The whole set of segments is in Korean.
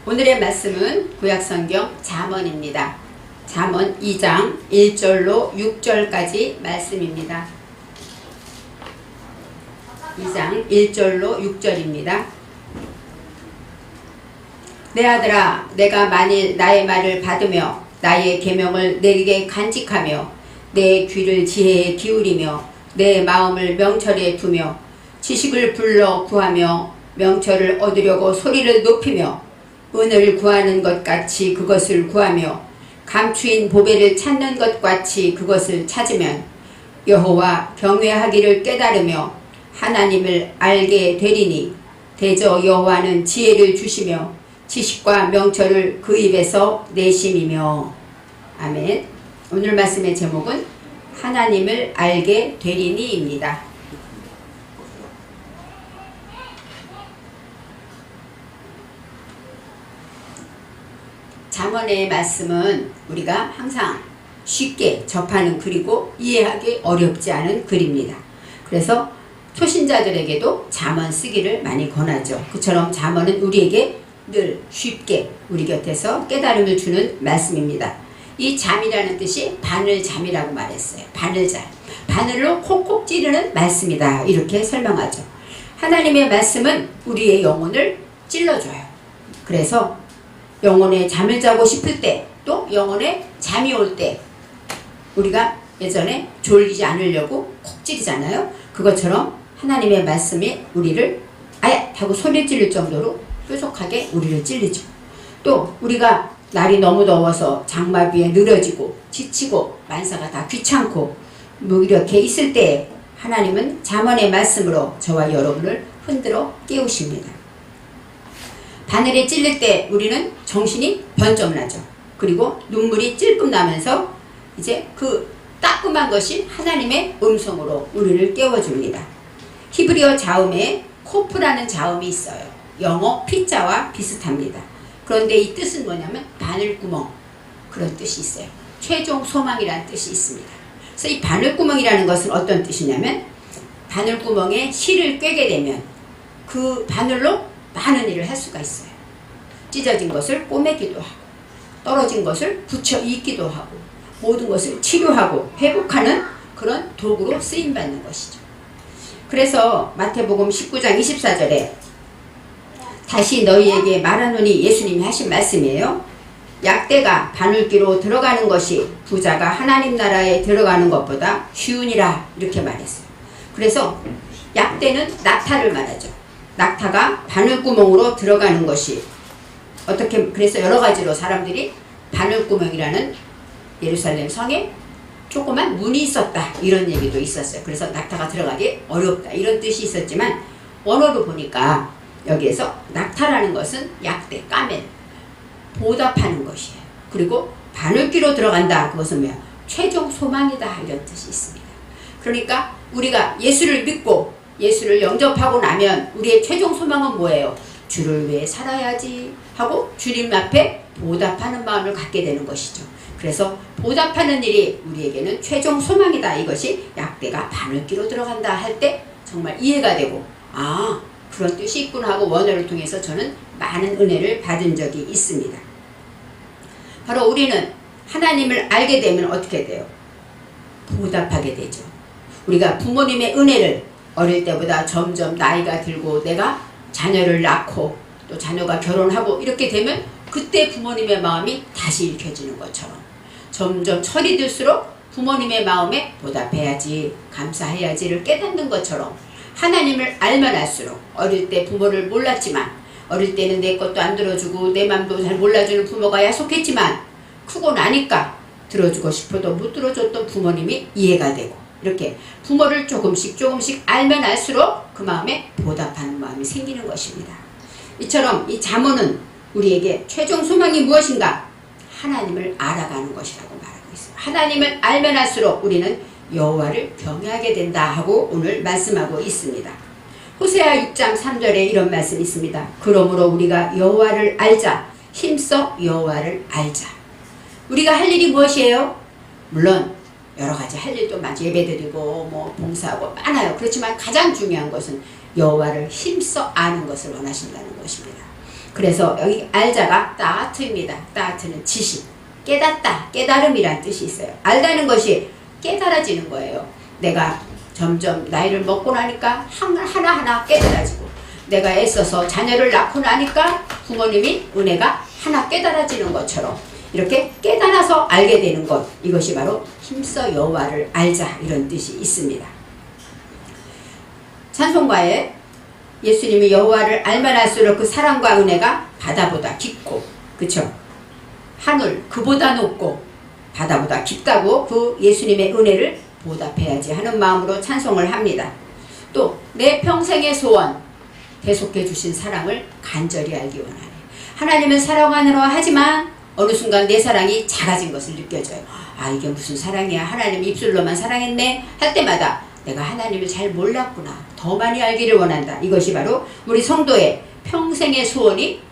오늘의 말씀은 구약성경 잠언입니다. 잠언 2장 1절로 6절까지 말씀입니다. 2장 1절로 6절입니다. 내 아들아, 내가 만일 나의 말을 받으며 나의 계명을 내게 간직하며 내 귀를 지혜에 기울이며 내 마음을 명철에 두며 지식을 불러 구하며 명철을 얻으려고 소리를 높이며 은을 구하는 것 같이 그것을 구하며 감추인 보배를 찾는 것 같이 그것을 찾으면 여호와 경외하기를 깨달으며 하나님을 알게 되리니 대저 여호와는 지혜를 주시며 지식과 명철을 그 입에서 내심이며. 아멘. 오늘 말씀의 제목은 하나님을 알게 되리니입니다. 잠언의 말씀은 우리가 항상 쉽게 접하는 글이고 이해하기 어렵지 않은 글입니다. 그래서 초신자들에게도 잠언 쓰기를 많이 권하죠. 그처럼 잠언은 우리에게 늘 쉽게 우리 곁에서 깨달음을 주는 말씀입니다. 이 잠이라는 뜻이 바늘잠이라고 말했어요. 바늘잠. 바늘로 콕콕 찌르는 말씀이다. 이렇게 설명하죠. 하나님의 말씀은 우리의 영혼을 찔러줘요. 그래서 영혼에 잠을 자고 싶을 때, 또 영혼에 잠이 올 때 우리가 예전에 졸리지 않으려고 콕 찌르잖아요. 그것처럼 하나님의 말씀이 우리를 아야! 하고 소리 지를 정도로 뾰족하게 우리를 찔리죠. 또 우리가 날이 너무 더워서 장마비에 늘어지고 지치고 만사가 다 귀찮고 뭐 이렇게 있을 때 하나님은 잠언의 말씀으로 저와 여러분을 흔들어 깨우십니다. 바늘에 찔릴 때 우리는 정신이 번쩍 나죠. 그리고 눈물이 찔끔 나면서 이제 그 따끔한 것이 하나님의 음성으로 우리를 깨워줍니다. 히브리어 자음에 코프라는 자음이 있어요. 영어 피자와 비슷합니다. 그런데 이 뜻은 뭐냐면 바늘구멍, 그런 뜻이 있어요. 최종 소망이라는 뜻이 있습니다. 그래서 이 바늘구멍이라는 것은 어떤 뜻이냐면 바늘구멍에 실을 꿰게 되면 그 바늘로 많은 일을 할 수가 있어요. 찢어진 것을 꼬매기도 하고 떨어진 것을 붙여 입기도 하고 모든 것을 치료하고 회복하는 그런 도구로 쓰임받는 것이죠. 그래서 마태복음 19장 24절에 다시 너희에게 말하노니 예수님이 하신 말씀이에요. 약대가 바늘귀로 들어가는 것이 부자가 하나님 나라에 들어가는 것보다 쉬우니라, 이렇게 말했어요. 그래서 약대는 낙타를 말하죠. 낙타가 바늘구멍으로 들어가는 것이 어떻게, 그래서 여러 가지로 사람들이 바늘구멍이라는 예루살렘 성에 조그만 문이 있었다, 이런 얘기도 있었어요. 그래서 낙타가 들어가기 어렵다, 이런 뜻이 있었지만 원어로 보니까 여기에서 낙타라는 것은 약대, 까맨, 보답하는 것이에요. 그리고 바늘귀로 들어간다, 그것은 뭐야? 최종 소망이다, 이런 뜻이 있습니다. 그러니까 우리가 예수를 믿고 예수를 영접하고 나면 우리의 최종 소망은 뭐예요? 주를 위해 살아야지 하고 주님 앞에 보답하는 마음을 갖게 되는 것이죠. 그래서 보답하는 일이 우리에게는 최종 소망이다. 이것이 약대가 바늘귀로 들어간다 할 때 정말 이해가 되고, 아, 그런 뜻이 있구나 하고 원어를 통해서 저는 많은 은혜를 받은 적이 있습니다. 바로 우리는 하나님을 알게 되면 어떻게 돼요? 보답하게 되죠. 우리가 부모님의 은혜를 어릴 때보다 점점 나이가 들고 내가 자녀를 낳고 또 자녀가 결혼하고 이렇게 되면 그때 부모님의 마음이 다시 읽혀지는 것처럼 점점 철이 들수록 부모님의 마음에 보답해야지, 감사해야지를 깨닫는 것처럼 하나님을 알면 알수록, 어릴 때 부모를 몰랐지만 어릴 때는 내 것도 안 들어주고 내 맘도 잘 몰라주는 부모가 야속했지만 크고 나니까 들어주고 싶어도 못 들어줬던 부모님이 이해가 되고, 이렇게 부모를 조금씩 알면 알수록 그 마음에 보답하는 마음이 생기는 것입니다. 이처럼 이 잠언은 우리에게 최종 소망이 무엇인가? 하나님을 알아가는 것이라고 말하고 있어요. 하나님을 알면 알수록 우리는 여호와를 경외하게 된다 하고 오늘 말씀하고 있습니다. 호세아 6장 3절에 이런 말씀이 있습니다. 그러므로 우리가 여호와를 알자, 힘써 여호와를 알자. 우리가 할 일이 무엇이에요? 물론 여러 가지 할 일도 많죠. 예배드리고 뭐 봉사하고 많아요. 그렇지만 가장 중요한 것은 여호와를 힘써 아는 것을 원하신다는 것입니다. 그래서 여기 알자가 따트입니다. 따트는 지식, 깨닫다, 깨달음이란 뜻이 있어요. 알다는 것이 깨달아지는 거예요. 내가 점점 나이를 먹고 나니까 하나하나 깨달아지고, 내가 애써서 자녀를 낳고 나니까 부모님이 은혜가 하나 깨달아지는 것처럼 이렇게 깨달아서 알게 되는 것, 이것이 바로 힘써 여호와를 알자, 이런 뜻이 있습니다. 찬송가에 예수님이 여호와를 알만 할수록 그 사랑과 은혜가 바다보다 깊고, 그쵸? 하늘 그보다 높고 바다보다 깊다고 그 예수님의 은혜를 보답해야지 하는 마음으로 찬송을 합니다. 또 내 평생의 소원, 계속해 주신 사랑을 간절히 알기 원하네. 하나님은 사랑하노라 하지만 어느 순간 내 사랑이 작아진 것을 느껴져요. 아, 이게 무슨 사랑이야, 하나님 입술로만 사랑했네 할 때마다 내가 하나님을 잘 몰랐구나, 더 많이 알기를 원한다. 이것이 바로 우리 성도의 평생의 소원이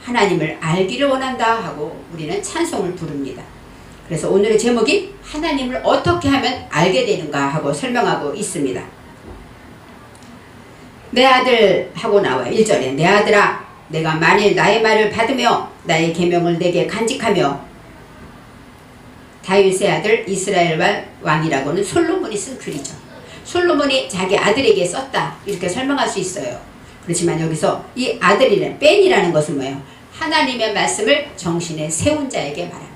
하나님을 알기를 원한다 하고 우리는 찬송을 부릅니다. 그래서 오늘의 제목이 하나님을 어떻게 하면 알게 되는가 하고 설명하고 있습니다. 내 아들 하고 나와요. 1절에 내 아들아, 내가 만일 나의 말을 받으며 나의 계명을 내게 간직하며, 다윗의 아들 이스라엘 왕이라고는 솔로몬이 쓴 글이죠. 솔로몬이 자기 아들에게 썼다, 이렇게 설명할 수 있어요. 그렇지만 여기서 이 아들이라는 뺀이라는 것은 뭐예요? 하나님의 말씀을 정신에 세운 자에게 말합니다.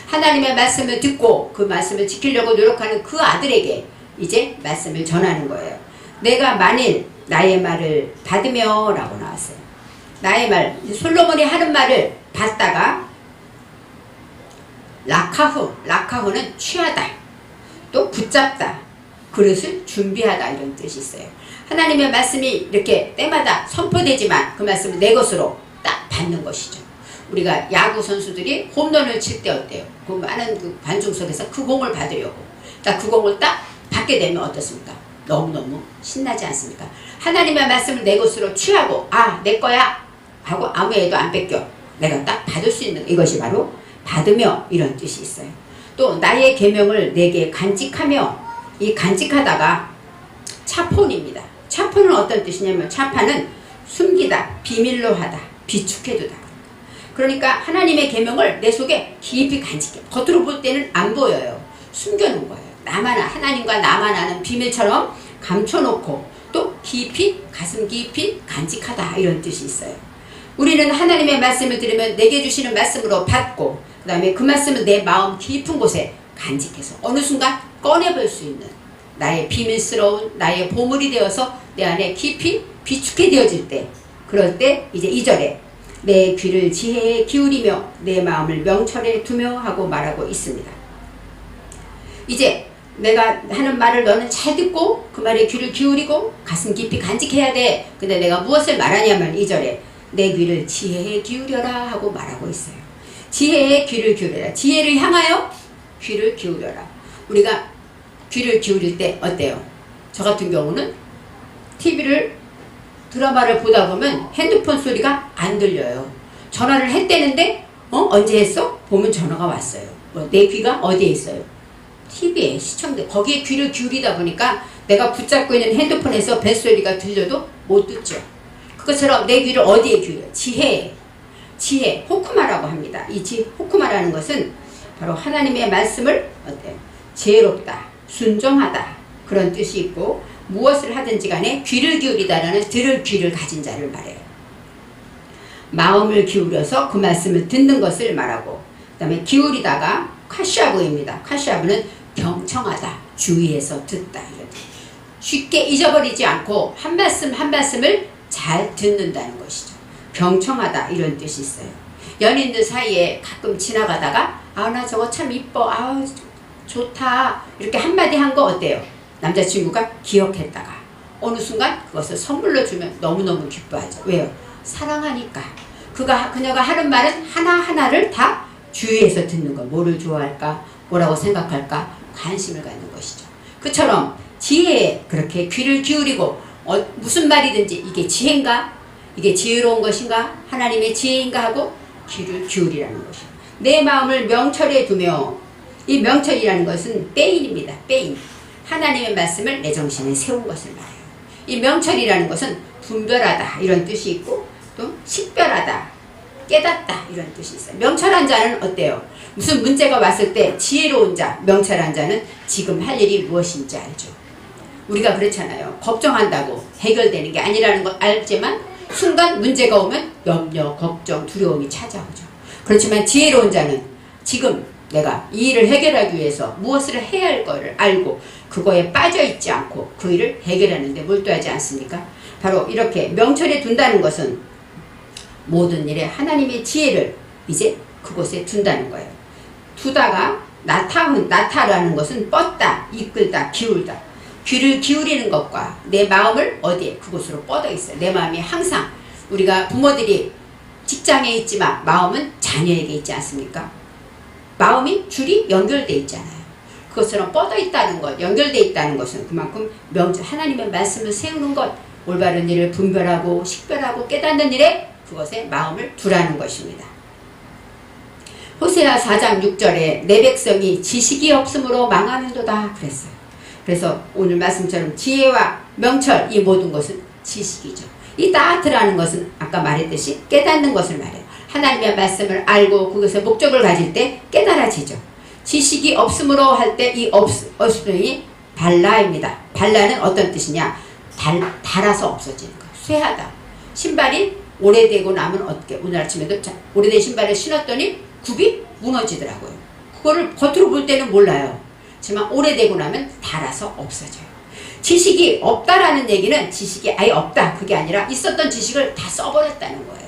하나님의 말씀을 듣고 그 말씀을 지키려고 노력하는 그 아들에게 이제 말씀을 전하는 거예요. 내가 만일 나의 말을 받으며 라고 나왔어요. 나의 말, 솔로몬이 하는 말을 받다가 라카후는 취하다, 또 붙잡다, 그릇을 준비하다, 이런 뜻이 있어요. 하나님의 말씀이 이렇게 때마다 선포되지만 그 말씀을 내 것으로 딱 받는 것이죠. 우리가 야구 선수들이 홈런을 칠 때 어때요? 그 많은 그 관중 속에서 그 공을 받으려고 딱 그 공을 딱 받게 되면 어떻습니까? 너무너무 신나지 않습니까? 하나님의 말씀을 내 것으로 취하고, 아, 내 거야 하고 아무 애도 안 뺏겨, 내가 딱 받을 수 있는, 이것이 바로 받으며, 이런 뜻이 있어요. 또 나의 계명을 내게 간직하며, 이 간직하다가 차폰입니다. 차폰은 어떤 뜻이냐면, 차판은 숨기다, 비밀로 하다, 비축해두다. 그러니까 하나님의 계명을 내 속에 깊이 간직해. 겉으로 볼 때는 안 보여요. 숨겨놓은 거예요. 하나님과 나만 아는 비밀처럼 감춰놓고 또 깊이, 가슴 깊이 간직하다, 이런 뜻이 있어요. 우리는 하나님의 말씀을 들으면 내게 주시는 말씀으로 받고, 그 다음에 그 말씀을 내 마음 깊은 곳에 간직해서 어느 순간 꺼내볼 수 있는 나의 비밀스러운 나의 보물이 되어서 내 안에 깊이 비축해 되어질 때, 그럴 때 이제 2절에 내 귀를 지혜에 기울이며 내 마음을 명철에 두며 하고 말하고 있습니다. 이제 내가 하는 말을 너는 잘 듣고 그 말에 귀를 기울이고 가슴 깊이 간직해야 돼. 근데 내가 무엇을 말하냐면 2절에 내 귀를 지혜에 기울여라 하고 말하고 있어요. 지혜에 귀를 기울여라. 지혜를 향하여 귀를 기울여라. 우리가 귀를 기울일 때 어때요? 저 같은 경우는 드라마를 보다 보면 핸드폰 소리가 안 들려요. 전화를 했대는데 언제 했어? 보면 전화가 왔어요. 내 귀가 어디에 있어요? TV에 시청돼. 거기에 귀를 기울이다 보니까 내가 붙잡고 있는 핸드폰에서 벨소리가 들려도 못 듣죠. 그것처럼 내 귀를 어디에 기울여? 지혜, 호크마라고 합니다. 이 호크마라는 것은 바로 하나님의 말씀을 어때요? 지혜롭다, 순종하다, 그런 뜻이 있고, 무엇을 하든지 간에 귀를 기울이다라는 들을 귀를 가진 자를 말해요. 마음을 기울여서 그 말씀을 듣는 것을 말하고, 그 다음에 기울이다가 카시아브입니다. 카시아브는 경청하다, 주의해서 듣다, 이런 쉽게 잊어버리지 않고 한 말씀 한 말씀을 잘 듣는다는 것이죠. 경청하다, 이런 뜻이 있어요. 연인들 사이에 가끔 지나가다가 나 저거 참 이뻐, 좋다, 이렇게 한마디 한 거 어때요? 남자친구가 기억했다가 어느 순간 그것을 선물로 주면 너무너무 기뻐하죠. 왜요? 사랑하니까. 그녀가 하는 말은 하나하나를 다 주의해서 듣는 거. 뭐를 좋아할까? 뭐라고 생각할까? 관심을 갖는 것이죠. 그처럼 지혜에 그렇게 귀를 기울이고 무슨 말이든지 이게 지혜인가? 이게 지혜로운 것인가? 하나님의 지혜인가? 하고 귀를 기울이라는 것이죠. 내 마음을 명철에 두며, 이 명철이라는 것은 빼인입니다. 빼인. 하나님의 말씀을 내 정신에 세운 것을 말해요. 이 명철이라는 것은 분별하다, 이런 뜻이 있고, 또 식별하다, 깨닫다 이런 뜻이 있어요. 명철한 자는 어때요? 무슨 문제가 왔을 때 지혜로운 자, 명철한 자는 지금 할 일이 무엇인지 알죠. 우리가 그렇잖아요. 걱정한다고 해결되는 게 아니라는 걸 알지만 순간 문제가 오면 염려, 걱정, 두려움이 찾아오죠. 그렇지만 지혜로운 자는 지금 내가 이 일을 해결하기 위해서 무엇을 해야 할 거를 알고 그거에 빠져있지 않고 그 일을 해결하는 데 몰두하지 않습니까? 바로 이렇게 명철에 둔다는 것은 모든 일에 하나님의 지혜를 이제 그곳에 둔다는 거예요. 두다가 나타라는 것은 뻗다, 이끌다, 기울다. 귀를 기울이는 것과 내 마음을 어디에? 그곳으로 뻗어 있어요. 내 마음이 항상 우리가 부모들이 직장에 있지만 마음은 자녀에게 있지 않습니까? 마음이 줄이 연결되어 있잖아요. 그것처럼 뻗어 있다는 것, 연결되어 있다는 것은 그만큼 하나님의 말씀을 세우는 것, 올바른 일을 분별하고 식별하고 깨닫는 일에 그것에 마음을 두라는 것입니다. 호세아 4장 6절에 내 백성이 지식이 없으므로 망하는도다 그랬어요. 그래서 오늘 말씀처럼 지혜와 명철 이 모든 것은 지식이죠. 이 따트라는 것은 아까 말했듯이 깨닫는 것을 말해요. 하나님의 말씀을 알고 그것의 목적을 가질 때 깨달아지죠. 지식이 없으므로 할 때 이 없음이 발라입니다. 발라는 어떤 뜻이냐? 닳아서 없어지는 거예요. 쇠하다. 신발이 오래되고 나면 어떻게? 오늘 아침에도 오래된 신발을 신었더니 굽이 무너지더라고요. 그거를 겉으로 볼 때는 몰라요. 하지만 오래되고 나면 닳아서 없어져요. 지식이 없다라는 얘기는 지식이 아예 없다 그게 아니라 있었던 지식을 다 써버렸다는 거예요.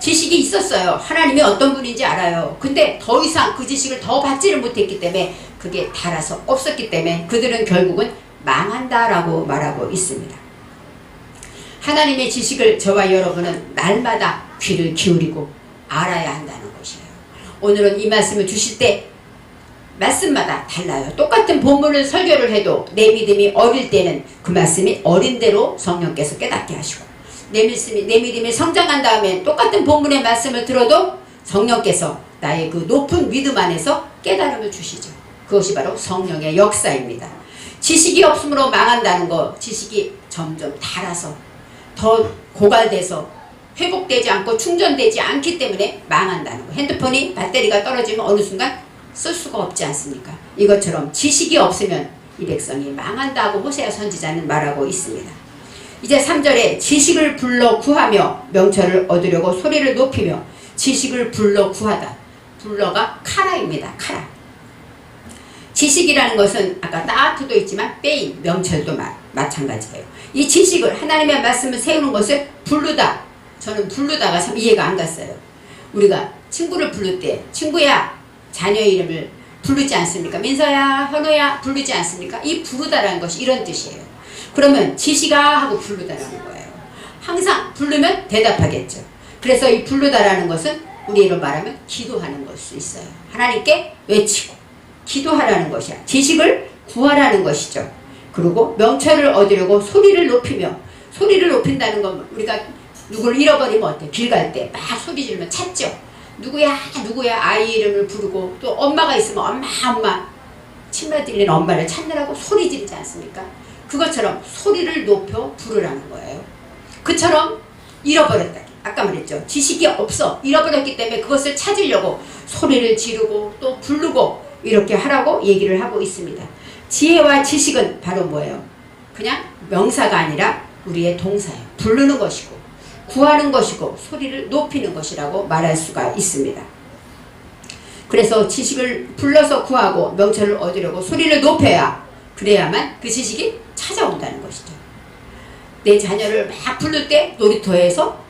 지식이 있었어요. 하나님이 어떤 분인지 알아요. 근데 더 이상 그 지식을 더 받지를 못했기 때문에 그게 닳아서 없었기 때문에 그들은 결국은 망한다라고 말하고 있습니다. 하나님의 지식을 저와 여러분은 날마다 귀를 기울이고 알아야 한다는 것이에요. 오늘은 이 말씀을 주실 때 말씀마다 달라요. 똑같은 본문을 설교를 해도 내 믿음이 어릴 때는 그 말씀이 어린 대로 성령께서 깨닫게 하시고 내 믿음이 성장한 다음에 똑같은 본문의 말씀을 들어도 성령께서 나의 그 높은 믿음 안에서 깨달음을 주시죠. 그것이 바로 성령의 역사입니다. 지식이 없으므로 망한다는 거, 지식이 점점 닳아서 더 고갈돼서 회복되지 않고 충전되지 않기 때문에 망한다는 거. 핸드폰이 배터리가 떨어지면 어느 순간 쓸 수가 없지 않습니까? 이것처럼 지식이 없으면 이 백성이 망한다고 호세아 선지자는 말하고 있습니다. 이제 3절에 지식을 불러 구하며 명철을 얻으려고 소리를 높이며 지식을 불러 구하다. 불러가 카라입니다. 카라. 지식이라는 것은 아까 따트도 있지만 빼인 명철도 마찬가지예요. 이 지식을 하나님의 말씀을 세우는 것을 부르다. 저는 부르다가 참 이해가 안 갔어요. 우리가 친구를 부를 때 친구야 자녀 이름을 부르지 않습니까? 민서야 현호야 부르지 않습니까? 이 부르다라는 것이 이런 뜻이에요. 그러면 지식아 하고 부르다라는 거예요. 항상 부르면 대답하겠죠. 그래서 이 부르다라는 것은 우리로 말하면 기도하는 걸 수 있어요. 하나님께 외치고 기도하라는 것이야. 지식을 구하라는 것이죠. 그리고 명철을 얻으려고 소리를 높이며 소리를 높인다는 건 우리가 누구를 잃어버리면 어때? 길 갈 때 막 소리 지르면 찾죠. 누구야 누구야 아이 이름을 부르고 또 엄마가 있으면 엄마 친마 들리는 엄마를 찾느라고 소리 지르지 않습니까? 그것처럼 소리를 높여 부르라는 거예요. 그처럼 잃어버렸다. 아까 말했죠. 지식이 없어. 잃어버렸기 때문에 그것을 찾으려고 소리를 지르고 또 부르고 이렇게 하라고 얘기를 하고 있습니다. 지혜와 지식은 바로 뭐예요? 그냥 명사가 아니라 우리의 동사예요. 부르는 것이고 구하는 것이고 소리를 높이는 것이라고 말할 수가 있습니다. 그래서 지식을 불러서 구하고 명철을 얻으려고 소리를 높여야 그래야만 그 지식이 찾아온다는 것이죠. 내 자녀를 막 부를 때 놀이터에서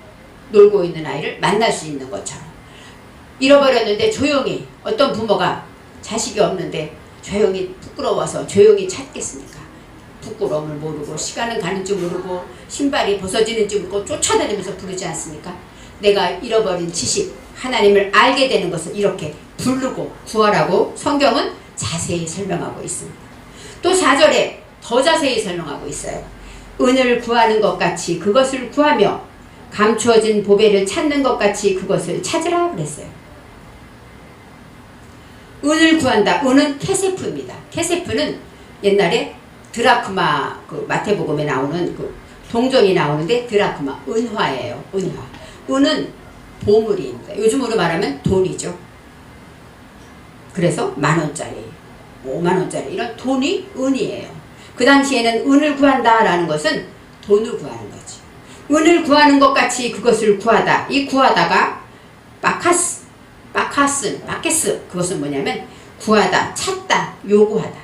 놀고 있는 아이를 만날 수 있는 것처럼 잃어버렸는데 조용히 어떤 부모가 자식이 없는데 조용히 부끄러워서 조용히 찾겠습니까? 부끄러움을 모르고 시간은 가는 줄 모르고 신발이 벗어지는 줄 모르고 쫓아다니면서 부르지 않습니까? 내가 잃어버린 지식 하나님을 알게 되는 것을 이렇게 부르고 구하라고 성경은 자세히 설명하고 있습니다. 또 4절에 더 자세히 설명하고 있어요. 은을 구하는 것 같이 그것을 구하며 감추어진 보배를 찾는 것 같이 그것을 찾으라 그랬어요. 은을 구한다. 은은 케세프입니다. 케세프는 옛날에 드라크마 그 마태복음에 나오는 그 동전이 나오는데 드라크마 은화예요. 은화. 은은 보물입니다. 요즘으로 말하면 돈이죠. 그래서 10,000원짜리, 50,000원짜리 이런 돈이 은이에요. 그 당시에는 은을 구한다라는 것은 돈을 구하는 거지. 은을 구하는 것 같이 그것을 구하다. 이 구하다가 마케스 그것은 뭐냐면 구하다, 찾다, 요구하다,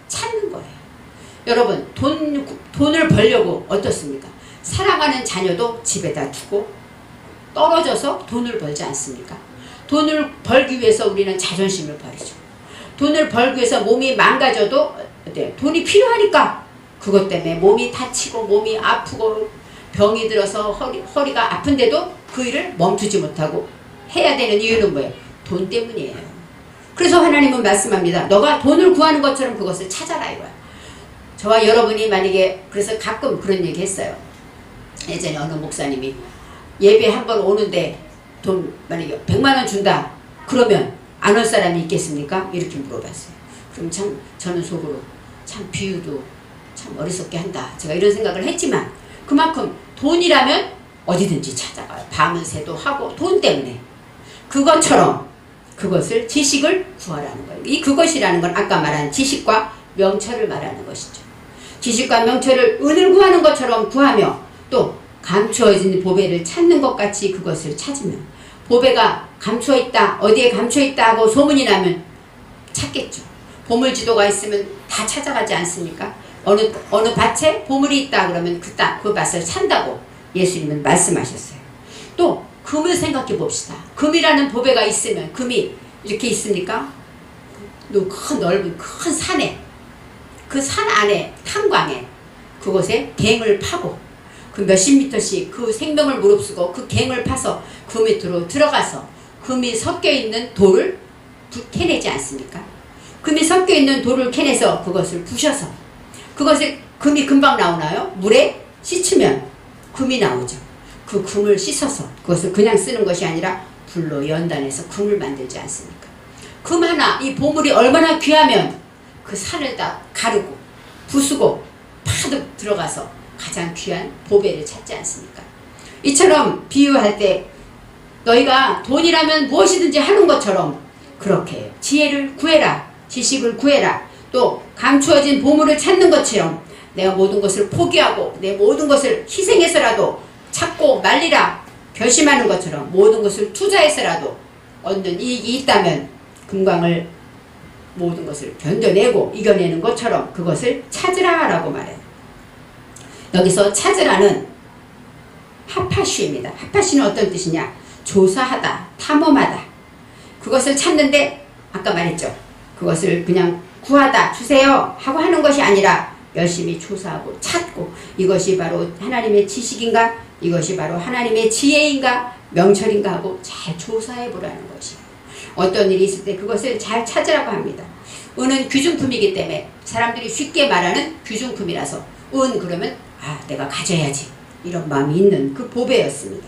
찾는 거예요. 여러분 돈을 벌려고 어떻습니까? 사랑하는 자녀도 집에다 두고 떨어져서 돈을 벌지 않습니까? 돈을 벌기 위해서 우리는 자존심을 버리죠. 돈을 벌기 위해서 몸이 망가져도 돈이 필요하니까 그것 때문에 몸이 다치고 몸이 아프고 병이 들어서 허리가 아픈데도 그 일을 멈추지 못하고 해야 되는 이유는 뭐예요? 돈 때문이에요. 그래서 하나님은 말씀합니다. 너가 돈을 구하는 것처럼 그것을 찾아라 이거야. 저와 여러분이 만약에 그래서 가끔 그런 얘기 했어요. 예전에 어느 목사님이 예배 한번 오는데 돈 만약에 100만원 준다 그러면 안 올 사람이 있겠습니까? 이렇게 물어봤어요. 그럼 참 저는 속으로 참 비유도 참 어리석게 한다 제가 이런 생각을 했지만 그만큼 돈이라면 어디든지 찾아가요. 밤은 새도 하고 돈 때문에 그것처럼 그것을 지식을 구하라는 거예요. 이 그것이라는 건 아까 말한 지식과 명철을 말하는 것이죠. 지식과 명철을 은을 구하는 것처럼 구하며 또 감추어진 보배를 찾는 것 같이 그것을 찾으면 보배가 감추어 있다 어디에 감추어 있다 하고 소문이 나면 찾겠죠. 보물지도가 있으면 다 찾아가지 않습니까? 어느 밭에 보물이 있다 그러면 그 밭을 산다고 예수님은 말씀하셨어요. 또 금을 생각해 봅시다. 금이라는 보배가 있으면 금이 이렇게 있습니까? 큰 넓은 큰 산에 그 산 안에 탄광에 그곳에 갱을 파고 그 몇십 미터씩 그 생명을 무릅쓰고 그 갱을 파서 그 밑으로 들어가서 금이 섞여 있는 돌을 캐내지 않습니까? 금이 섞여 있는 돌을 캐내서 그것을 부셔서 그것에 금이 금방 나오나요? 물에 씻으면 금이 나오죠. 그 금을 씻어서 그것을 그냥 쓰는 것이 아니라 불로 연단해서 금을 만들지 않습니까? 금 하나 이 보물이 얼마나 귀하면 그 산을 다 가르고 부수고 파득 들어가서 가장 귀한 보배를 찾지 않습니까? 이처럼 비유할 때 너희가 돈이라면 무엇이든지 하는 것처럼 그렇게 지혜를 구해라, 지식을 구해라, 또 감추어진 보물을 찾는 것처럼 내가 모든 것을 포기하고 내 모든 것을 희생해서라도 찾고 말리라 결심하는 것처럼 모든 것을 투자해서라도 얻는 이익이 있다면 금광을 모든 것을 견뎌내고 이겨내는 것처럼 그것을 찾으라 라고 말해요. 여기서 찾으라는 하파슈입니다. 하파슈는 어떤 뜻이냐? 조사하다, 탐험하다. 그것을 찾는데 아까 말했죠. 그것을 그냥 구하다, 주세요 하고 하는 것이 아니라 열심히 조사하고 찾고 이것이 바로 하나님의 지식인가? 이것이 바로 하나님의 지혜인가? 명철인가 하고 잘 조사해 보라는 것이에요. 어떤 일이 있을 때 그것을 잘 찾으라고 합니다. 은은 귀중품이기 때문에 사람들이 쉽게 말하는 귀중품이라서 은 그러면 내가 가져야지 이런 마음이 있는 그 보배였습니다.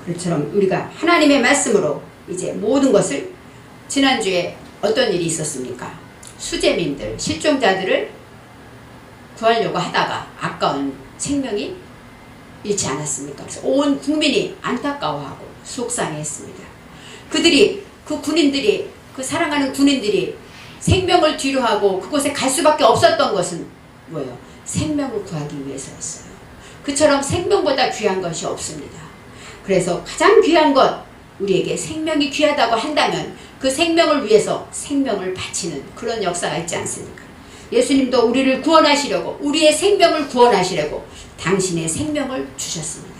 그처럼 우리가 하나님의 말씀으로 이제 모든 것을 지난주에 어떤 일이 있었습니까? 수재민들, 실종자들을 구하려고 하다가 아까운 생명이 잃지 않았습니까? 그래서 온 국민이 안타까워하고 속상해했습니다. 그 군인들이 그 사랑하는 군인들이 생명을 뒤로하고 그곳에 갈 수밖에 없었던 것은 뭐예요? 생명을 구하기 위해서였어요. 그처럼 생명보다 귀한 것이 없습니다. 그래서 가장 귀한 것 우리에게 생명이 귀하다고 한다면 그 생명을 위해서 생명을 바치는 그런 역사가 있지 않습니까? 예수님도 우리를 구원하시려고 우리의 생명을 구원하시려고 당신의 생명을 주셨습니다.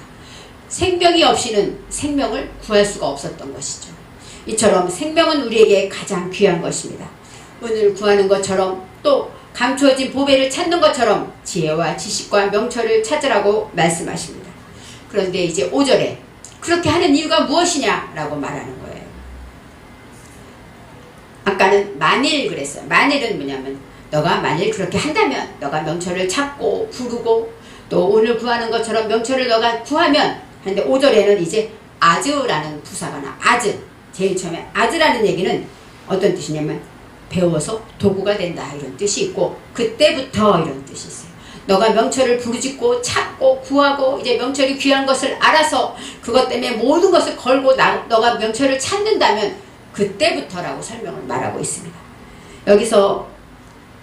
생명이 없이는 생명을 구할 수가 없었던 것이죠. 이처럼 생명은 우리에게 가장 귀한 것입니다. 은을 구하는 것처럼 또 감추어진 보배를 찾는 것처럼 지혜와 지식과 명철을 찾으라고 말씀하십니다. 그런데 이제 5절에 그렇게 하는 이유가 무엇이냐라고 말하는 거예요. 아까는 만일 그랬어요. 만일은 뭐냐면 너가 만일 그렇게 한다면 너가 명철을 찾고 부르고 또 오늘 구하는 것처럼 명철을 너가 구하면 하는데 5절에는 이제 아즈라는 부사가 나. 아즈. 제일 처음에 아즈라는 얘기는 어떤 뜻이냐면 배워서 도구가 된다 이런 뜻이 있고 그때부터 이런 뜻이 있어요. 너가 명철을 부르짖고 찾고 구하고 이제 명철이 귀한 것을 알아서 그것 때문에 모든 것을 걸고 너가 명철을 찾는다면 그때부터라고 설명을 말하고 있습니다. 여기서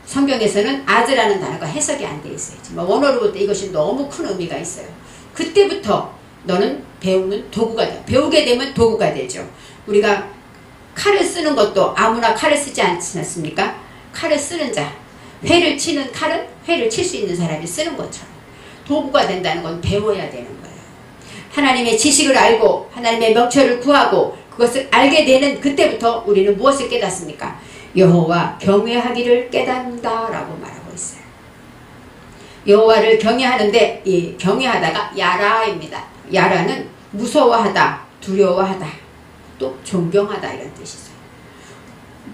성경에서는 아드라는 단어가 해석이 안 돼 있어요. 원어로 볼 때 이것이 너무 큰 의미가 있어요. 그때부터 너는 배우면 도구가 돼. 배우게 되면 도구가 되죠. 우리가 칼을 쓰는 것도 아무나 칼을 쓰지 않지 않습니까? 칼을 쓰는 자, 회를 치는 칼은 회를 칠 수 있는 사람이 쓰는 것처럼 도구가 된다는 건 배워야 되는 거예요. 하나님의 지식을 알고 하나님의 명철을 구하고 그것을 알게 되는 그때부터 우리는 무엇을 깨닫습니까? 여호와 경외하기를 깨닫는다라고 말하고 있어요. 여호와를 경외하는데 이 경외하다가 야라입니다. 야라는 무서워하다, 두려워하다, 또 존경하다 이런 뜻이 있어요.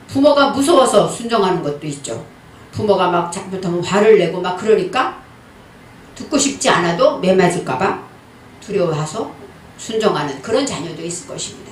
부모가 무서워서 순종하는 것도 있죠. 부모가 막 잘못하면 화를 내고 막 그러니까 듣고 싶지 않아도 매맞을까봐 두려워해서 순종하는 그런 자녀도 있을 것입니다.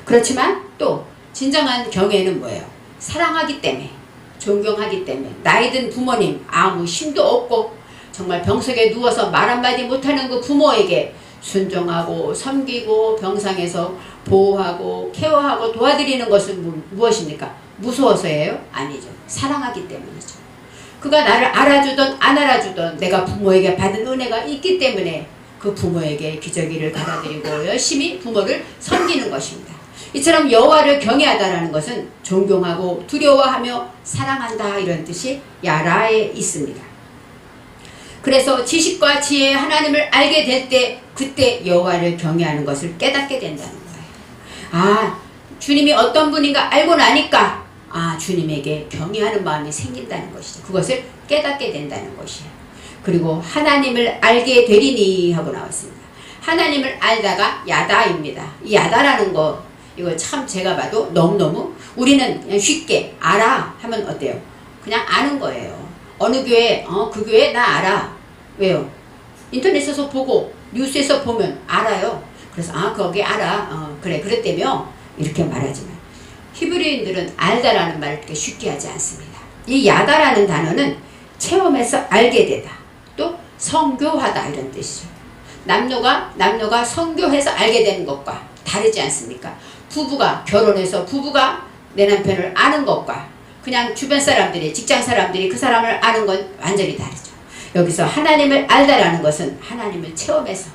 그렇지만 또 진정한 경외는 뭐예요? 사랑하기 때문에, 존경하기 때문에 나이 든 부모님 아무 힘도 없고 정말 병석에 누워서 말 한마디 못하는 그 부모에게 순종하고 섬기고 병상에서 보호하고 케어하고 도와드리는 것은 무엇입니까? 무서워서예요? 아니죠. 사랑하기 때문이죠. 그가 나를 알아주던 안 알아주던 내가 부모에게 받은 은혜가 있기 때문에 그 부모에게 기저귀를 갈아드리고 열심히 부모를 섬기는 것입니다. 이처럼 여호와를 경외하다라는 것은 존경하고 두려워하며 사랑한다 이런 뜻이 야라에 있습니다. 그래서 지식과 지혜의 하나님을 알게 될 때 그때 여호와를 경외하는 것을 깨닫게 된다는 거예요. 아, 주님이 어떤 분인가 알고 나니까 주님에게 경외하는 마음이 생긴다는 것이죠. 그것을 깨닫게 된다는 것이에요. 그리고 하나님을 알게 되리니 하고 나왔습니다. 하나님을 알다가 야다입니다. 이 야다라는 거 이거 참 제가 봐도 너무너무 우리는 그냥 쉽게 알아 하면 어때요? 그냥 아는 거예요. 어느 교회 그 교회 나 알아. 왜요? 인터넷에서 보고 뉴스에서 보면 알아요. 그래서 거기 알아. 그래 그랬다며 이렇게 말하지만 히브리인들은 알다라는 말을 그렇게 쉽게 하지 않습니다. 이 야다라는 단어는 체험해서 알게 되다. 또 성교하다 이런 뜻이죠. 남녀가 성교해서 알게 되는 것과 다르지 않습니까? 부부가 결혼해서 부부가 내 남편을 아는 것과 그냥 주변 사람들이 직장 사람들이 그 사람을 아는 건 완전히 다르죠. 여기서 하나님을 알다라는 것은 하나님을 체험해서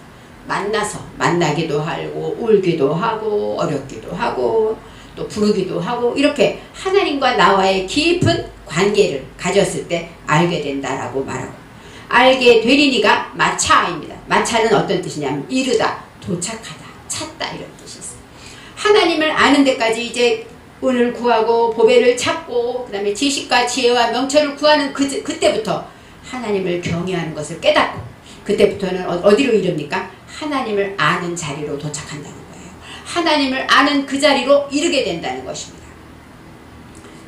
만나서 만나기도 하고 울기도 하고 어렵기도 하고 또 부르기도 하고 이렇게 하나님과 나와의 깊은 관계를 가졌을 때 알게 된다라고 말하고 알게 되리니가 마차입니다. 마차는 어떤 뜻이냐면 이르다, 도착하다, 찾다 이런 뜻이 있어요. 하나님을 아는 데까지 이제 은을 구하고 보배를 찾고 그 다음에 지식과 지혜와 명철을 구하는 그때부터 하나님을 경외하는 것을 깨닫고 그때부터는 어디로 이릅니까? 하나님을 아는 자리로 도착한다는 거예요. 하나님을 아는 그 자리로 이르게 된다는 것입니다.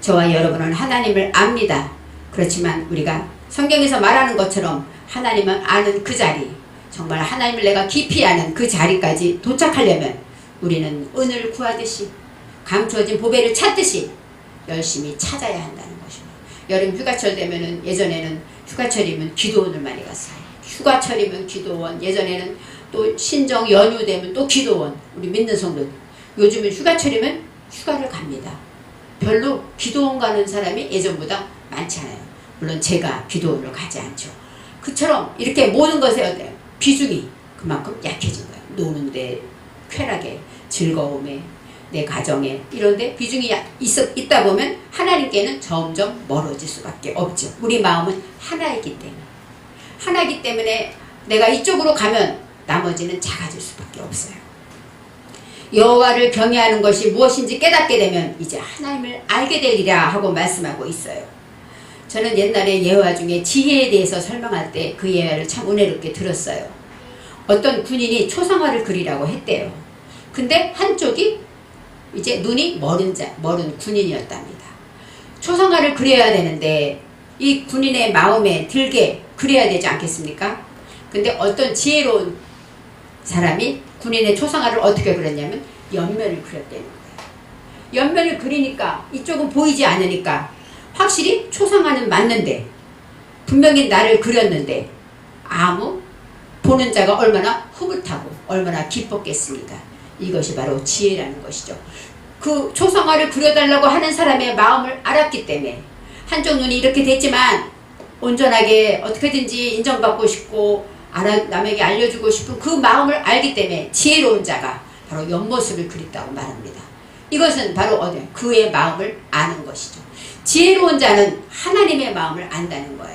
저와 여러분은 하나님을 압니다. 그렇지만 우리가 성경에서 말하는 것처럼 하나님을 아는 그 자리, 정말 하나님을 내가 깊이 아는 그 자리까지 도착하려면 우리는 은을 구하듯이 감추어진 보배를 찾듯이 열심히 찾아야 한다는 것입니다. 여름 휴가철 되면은 예전에는 휴가철이면 기도원을 많이 갔어요. 휴가철이면 기도원, 예전에는 또 신정 연휴 되면 또 기도원, 우리 믿는 성도 요즘은 휴가철이면 휴가를 갑니다. 별로 기도원 가는 사람이 예전보다 많지 않아요. 물론 제가 기도원을 가지 않죠. 그처럼 이렇게 모든 것에 어때요? 비중이 그만큼 약해진 거예요. 노는데, 쾌락에, 즐거움에, 내 가정에 이런데 비중이 있다 보면 하나님께는 점점 멀어질 수밖에 없죠. 우리 마음은 하나이기 때문에. 하나이기 때문에 내가 이쪽으로 가면 나머지는 작아질 수밖에 없어요. 여호와를 경외하는 것이 무엇인지 깨닫게 되면 이제 하나님을 알게 되리라 하고 말씀하고 있어요. 저는 옛날에 예화 중에 지혜에 대해서 설명할 때 그 예화를 참 은혜롭게 들었어요. 어떤 군인이 초상화를 그리라고 했대요. 근데 한쪽이 이제 눈이 멀은 군인이었답니다. 초상화를 그려야 되는데 이 군인의 마음에 들게 그려야 되지 않겠습니까? 근데 어떤 지혜로운 사람이 군인의 초상화를 어떻게 그렸냐면 옆면을 그렸다는 거예요. 옆면을 그리니까 이쪽은 보이지 않으니까 확실히 초상화는 맞는데 분명히 나를 그렸는데 아무 보는 자가 얼마나 흐뭇하고 얼마나 기뻤겠습니까? 이것이 바로 지혜라는 것이죠. 그 초상화를 그려달라고 하는 사람의 마음을 알았기 때문에 한쪽 눈이 이렇게 됐지만 온전하게 어떻게든지 인정받고 싶고 남에게 알려주고 싶은 그 마음을 알기 때문에 지혜로운 자가 바로 옆모습을 그렸다고 말합니다. 이것은 바로 그의 마음을 아는 것이죠. 지혜로운 자는 하나님의 마음을 안다는 거예요.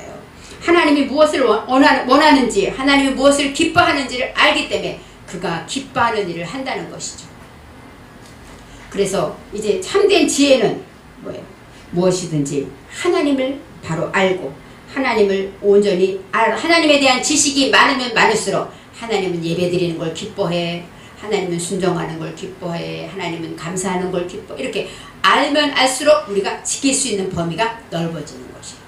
하나님이 무엇을 원하는지, 하나님이 무엇을 기뻐하는지를 알기 때문에 그가 기뻐하는 일을 한다는 것이죠. 그래서 이제 참된 지혜는 뭐예요? 무엇이든지 하나님을 바로 알고 하나님을 온전히 하나님에 대한 지식이 많으면 많을수록 하나님은 예배드리는 걸 기뻐해, 하나님은 순종하는 걸 기뻐해, 하나님은 감사하는 걸 기뻐해. 이렇게 알면 알수록 우리가 지킬 수 있는 범위가 넓어지는 것이에요.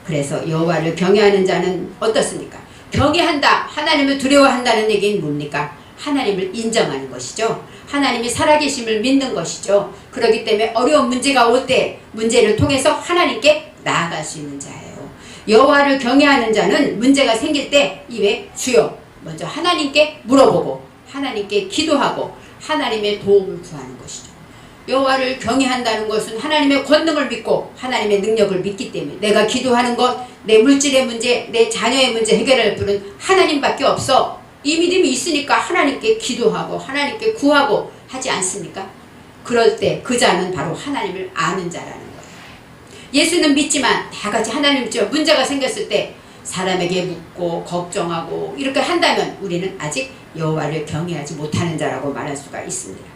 그래서 여호와를 경외하는 자는 어떻습니까? 경외한다, 하나님을 두려워한다는 얘기는 뭡니까? 하나님을 인정하는 것이죠. 하나님이 살아계심을 믿는 것이죠. 그렇기 때문에 어려운 문제가 올 때 문제를 통해서 하나님께 나아갈 수 있는 자예요. 여호와를 경외하는 자는 문제가 생길 때 입에 주여 먼저 하나님께 물어보고 하나님께 기도하고 하나님의 도움을 구하는 것이죠. 여호와를 경외한다는 것은 하나님의 권능을 믿고 하나님의 능력을 믿기 때문에 내가 기도하는 것, 내 물질의 문제, 내 자녀의 문제 해결할 분은 하나님밖에 없어. 이 믿음이 있으니까 하나님께 기도하고 하나님께 구하고 하지 않습니까? 그럴 때 그 자는 바로 하나님을 아는 자라는 거예요. 예수는 믿지만 다 같이 하나님 믿죠. 문제가 생겼을 때 사람에게 묻고 걱정하고 이렇게 한다면 우리는 아직 여호와를 경외하지 못하는 자라고 말할 수가 있습니다.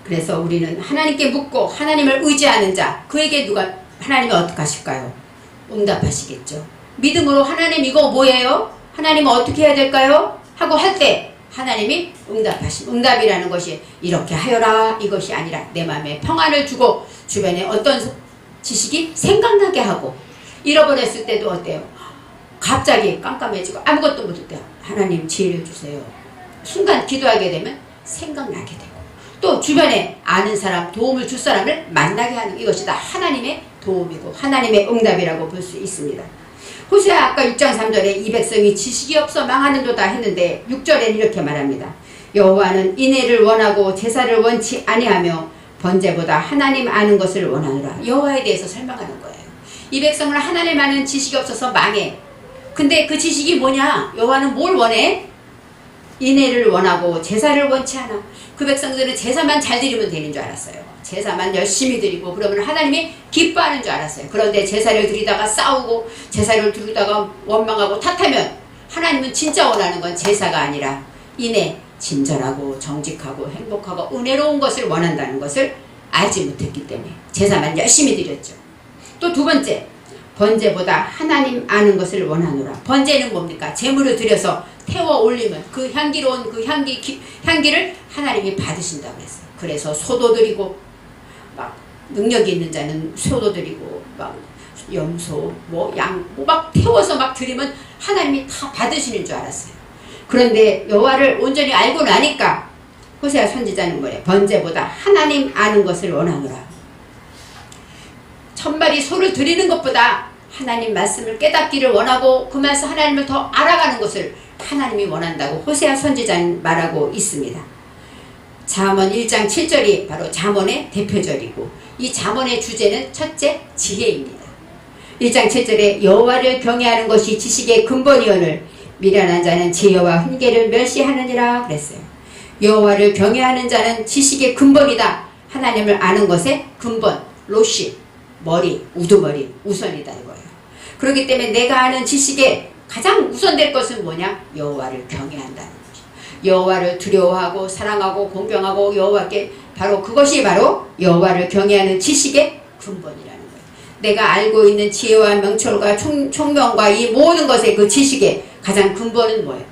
그래서 우리는 하나님께 묻고 하나님을 의지하는 자, 그에게 하나님이 어떻게 하실까요? 응답하시겠죠. 믿음으로 하나님 이거 뭐예요? 하나님 어떻게 해야 될까요? 하고 할 때 하나님이 응답이라는 것이 이렇게 하여라 이것이 아니라 내 마음에 평안을 주고 주변에 어떤 지식이 생각나게 하고 잃어버렸을 때도 어때요? 갑자기 깜깜해지고 아무것도 못할 때 하나님 지혜를 주세요. 순간 기도하게 되면 생각나게 되고 또 주변에 아는 사람, 도움을 줄 사람을 만나게 하는 이것이 다 하나님의 도움이고 하나님의 응답이라고 볼 수 있습니다. 호세아 아까 6장 3절에 이 백성이 지식이 없어 망하는도다 했는데 6절에는 이렇게 말합니다. 여호와는 인애를 원하고 제사를 원치 아니하며 번제보다 하나님 아는 것을 원하노라. 여호와에 대해서 설명하는 거예요. 이 백성은 하나님 아는 지식이 없어서 망해. 근데 그 지식이 뭐냐? 여호와는 뭘 원해? 인애를 원하고 제사를 원치 않아. 그 백성들은 제사만 잘 드리면 되는 줄 알았어요. 제사만 열심히 드리고 그러면 하나님이 기뻐하는 줄 알았어요. 그런데 제사를 드리다가 싸우고 제사를 드리다가 원망하고 탓하면 하나님은 진짜 원하는 건 제사가 아니라 인애, 친절하고 정직하고 행복하고 은혜로운 것을 원한다는 것을 알지 못했기 때문에 제사만 열심히 드렸죠. 또 두 번째, 번제보다 하나님 아는 것을 원하노라. 번제는 뭡니까? 제물을 드려서 태워 올리면 그 향기로운 그 향기를 하나님이 받으신다고 했어요. 그래서 소도 드리고 막 능력이 있는 자는 소도 드리고 막 염소 양 막 태워서 막 드리면 하나님이 다 받으시는 줄 알았어요. 그런데 여호와를 온전히 알고 나니까 호세아 선지자는 뭐예요? 번제보다 하나님 아는 것을 원하노라. 1000마리 소를 드리는 것보다 하나님 말씀을 깨닫기를 원하고 그 말씀 하나님을 더 알아가는 것을 하나님이 원한다고 호세아 선지자는 말하고 있습니다. 잠언 1장 7절이 바로 잠언의 대표절이고 이 잠언의 주제는 첫째 지혜입니다. 1장 7절에 여호와를 경외하는 것이 지식의 근본이오늘 미련한 자는 지혜와 훈계를 멸시하느니라 그랬어요. 여호와를 경외하는 자는 지식의 근본이다. 하나님을 아는 것의 근본, 로시, 머리, 우두머리, 우선이다 이거예요. 그렇기 때문에 내가 아는 지식의 가장 우선될 것은 뭐냐? 여호와를 경외한다는 거죠. 여호와를 두려워하고 사랑하고 공경하고 여호와께 바로 그것이 바로 여호와를 경외하는 지식의 근본이라는 거예요. 내가 알고 있는 지혜와 명철과 총명과 이 모든 것의 그 지식의 가장 근본은 뭐예요?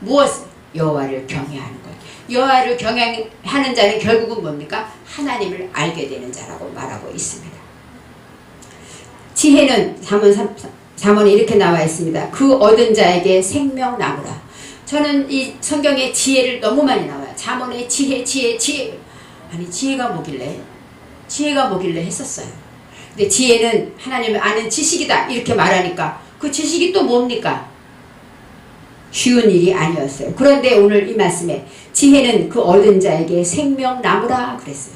무엇을? 여호와를 경외하는 거예요. 여호와를 경외하는 자는 결국은 뭡니까? 하나님을 알게 되는 자라고 말하고 있습니다. 지혜는 잠언에 이렇게 나와 있습니다. 그 얻은 자에게 생명나무라. 저는 이 성경에 지혜를 너무 많이 나와요. 잠언에 지혜. 아니 지혜가 뭐길래 했었어요. 근데 지혜는 하나님을 아는 지식이다 이렇게 말하니까 그 지식이 또 뭡니까? 쉬운 일이 아니었어요. 그런데 오늘 이 말씀에 지혜는 그 얻은 자에게 생명나무라 그랬어요.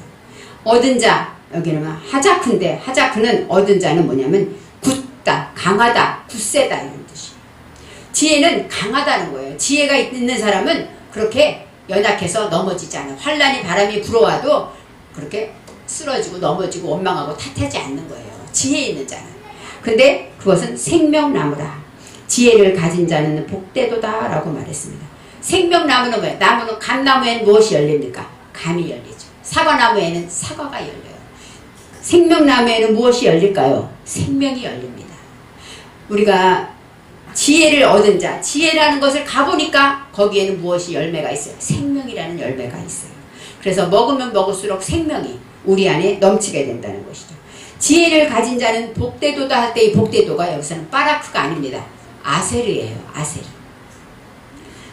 얻은 자, 여기는 하자크인데 하자크는 얻은 자는 뭐냐면 굳다, 강하다, 굳세다 이런 뜻이에요. 지혜는 강하다는 거예요. 지혜가 있는 사람은 그렇게 연약해서 넘어지지 않아요. 환란이 바람이 불어와도 그렇게 쓰러지고 넘어지고 원망하고 탓하지 않는 거예요. 지혜 있는 자는. 근데 그것은 생명나무라. 지혜를 가진 자는 복되도다 라고 말했습니다. 생명나무는 뭐예요? 나무는 감나무에는 무엇이 열립니까? 감이 열리죠. 사과나무에는 사과가 열려요. 생명나무에는 무엇이 열릴까요? 생명이 열립니다. 우리가 지혜를 얻은 자, 지혜라는 것을 가보니까 거기에는 무엇이 열매가 있어요? 생명이라는 열매가 있어요. 그래서 먹으면 먹을수록 생명이 우리 안에 넘치게 된다는 것이죠. 지혜를 가진 자는 복되도다 할 때 이 복되도가 여기서는 빠라크가 아닙니다. 아세르예요. 아세르.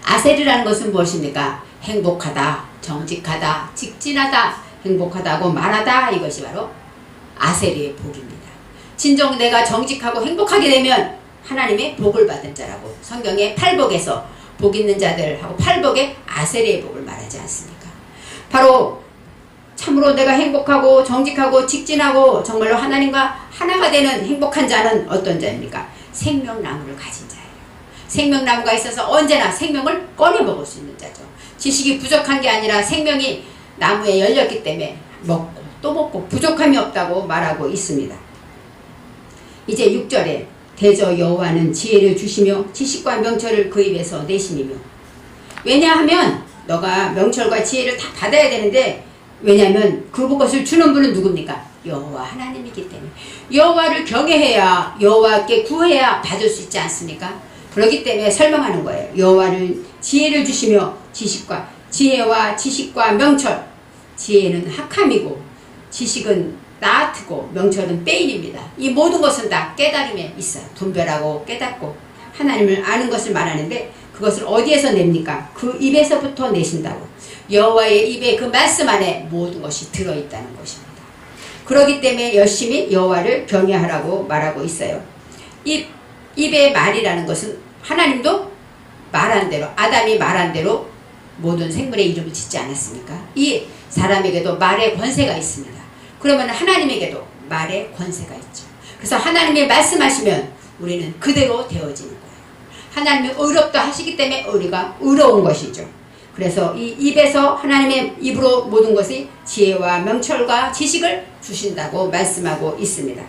아세르라는 것은 무엇입니까? 행복하다, 정직하다, 직진하다, 행복하다고 말하다 이것이 바로 아세르의 복입니다. 진정 내가 정직하고 행복하게 되면 하나님의 복을 받은 자라고 성경의 팔복에서 복 있는 자들하고 팔복에 아세르의 복을 말하지 않습니까? 바로 참으로 내가 행복하고 정직하고 직진하고 정말로 하나님과 하나가 되는 행복한 자는 어떤 자입니까? 생명나무를 가진 자예요. 생명나무가 있어서 언제나 생명을 꺼내 먹을 수 있는 자죠. 지식이 부족한 게 아니라 생명이 나무에 열렸기 때문에 먹고 또 먹고 부족함이 없다고 말하고 있습니다. 이제 6절에 대저 여호와는 지혜를 주시며 지식과 명철을 그 입에서 내시니며. 왜냐하면 너가 명철과 지혜를 다 받아야 되는데 왜냐하면 그것을 주는 분은 누굽니까? 여호와 하나님이기 때문에. 여호와를 경외해야 여호와께 구해야 받을 수 있지 않습니까? 그렇기 때문에 설명하는 거예요. 여호와는 지혜를 주시며 지혜와 지식과 명철. 지혜는 학함이고 지식은 나트고 명철은 빼인입니다. 이 모든 것은 다 깨달음에 있어요. 분별하고 깨닫고 하나님을 아는 것을 말하는데 그것을 어디에서 냅니까? 그 입에서부터 내신다고. 여호와의 입에 그 말씀 안에 모든 것이 들어있다는 것입니다. 그렇기 때문에 열심히 여호와를 경외하라고 말하고 있어요. 입의 말이라는 것은 하나님도 말한 대로 아담이 말한 대로 모든 생물의 이름을 짓지 않았습니까? 이 사람에게도 말의 권세가 있습니다. 그러면 하나님에게도 말의 권세가 있죠. 그래서 하나님이 말씀하시면 우리는 그대로 되어지는 거예요. 하나님이 의롭다 하시기 때문에 우리가 의로운 것이죠. 그래서 이 입에서 하나님의 입으로 모든 것이 지혜와 명철과 지식을 주신다고 말씀하고 있습니다.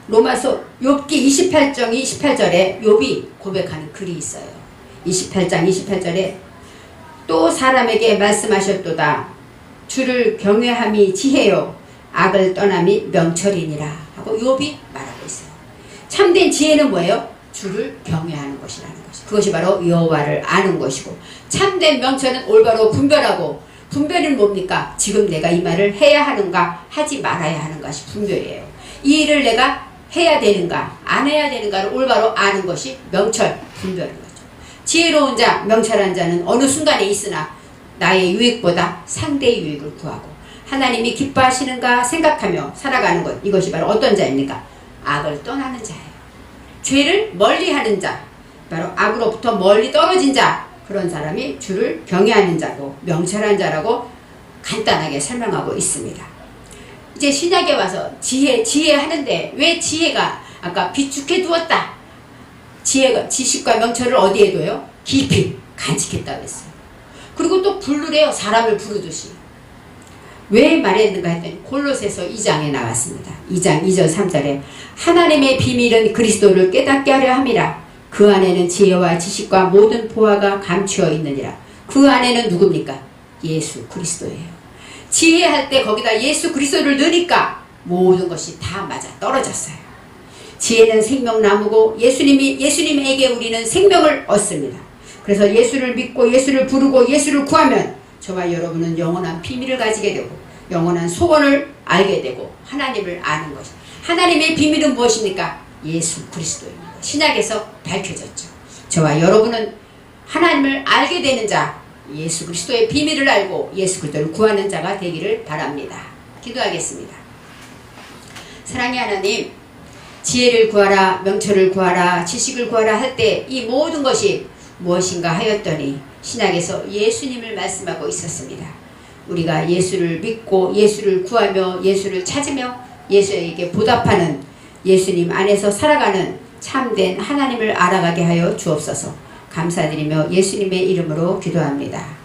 로마서 욥기 28장 28절에 욥이 고백하는 글이 있어요. 28장 28절에 또 사람에게 말씀하셨도다. 주를 경외함이 지혜요 악을 떠남이 명철이니라 하고 욥이 말하고 있어요. 참된 지혜는 뭐예요? 주를 경외하는 것이라는 것이. 그것이 바로 여호와를 아는 것이고 참된 명철은 올바로 분별하고 분별은 뭡니까? 지금 내가 이 말을 해야 하는가 하지 말아야 하는 것이 분별이에요. 이 일을 내가 해야 되는가 안 해야 되는가를 올바로 아는 것이 명철 분별인 거죠. 지혜로운 자 명철한 자는 어느 순간에 있으나 나의 유익보다 상대의 유익을 구하고 하나님이 기뻐하시는가 생각하며 살아가는 것. 이것이 바로 어떤 자입니까? 악을 떠나는 자예요. 죄를 멀리하는 자, 바로 악으로부터 멀리 떨어진 자, 그런 사람이 주를 경외하는 자고 명철한 자라고 간단하게 설명하고 있습니다. 이제 신약에 와서 지혜 하는데 왜 지혜가 아까 비축해 두었다. 지식과 명철을 어디에 둬요? 깊이 간직했다고 했어요. 그리고 또 부르래요. 사람을 부르듯이. 왜 말했는가 했더니 골로새서 2장에 나왔습니다. 2장 2절 3절에 하나님의 비밀은 그리스도를 깨닫게 하려 함이라. 그 안에는 지혜와 지식과 모든 보화가 감추어 있느니라. 그 안에는 누굽니까? 예수 그리스도예요. 지혜할 때 거기다 예수 그리스도를 넣으니까 모든 것이 다 맞아 떨어졌어요. 지혜는 생명나무고 예수님에게 우리는 생명을 얻습니다. 그래서 예수를 믿고 예수를 부르고 예수를 구하면 저와 여러분은 영원한 비밀을 가지게 되고 영원한 소원을 알게 되고 하나님을 아는 것이. 하나님의 비밀은 무엇입니까? 예수 그리스도입니다. 신약에서 밝혀졌죠. 저와 여러분은 하나님을 알게 되는 자, 예수 그리스도의 비밀을 알고 예수 그리스도를 구하는 자가 되기를 바랍니다. 기도하겠습니다. 사랑의 하나님, 지혜를 구하라, 명철을 구하라, 지식을 구하라 할 때 이 모든 것이 무엇인가 하였더니 신약에서 예수님을 말씀하고 있었습니다. 우리가 예수를 믿고 예수를 구하며 예수를 찾으며 예수에게 보답하는, 예수님 안에서 살아가는 참된 하나님을 알아가게 하여 주옵소서. 감사드리며 예수님의 이름으로 기도합니다.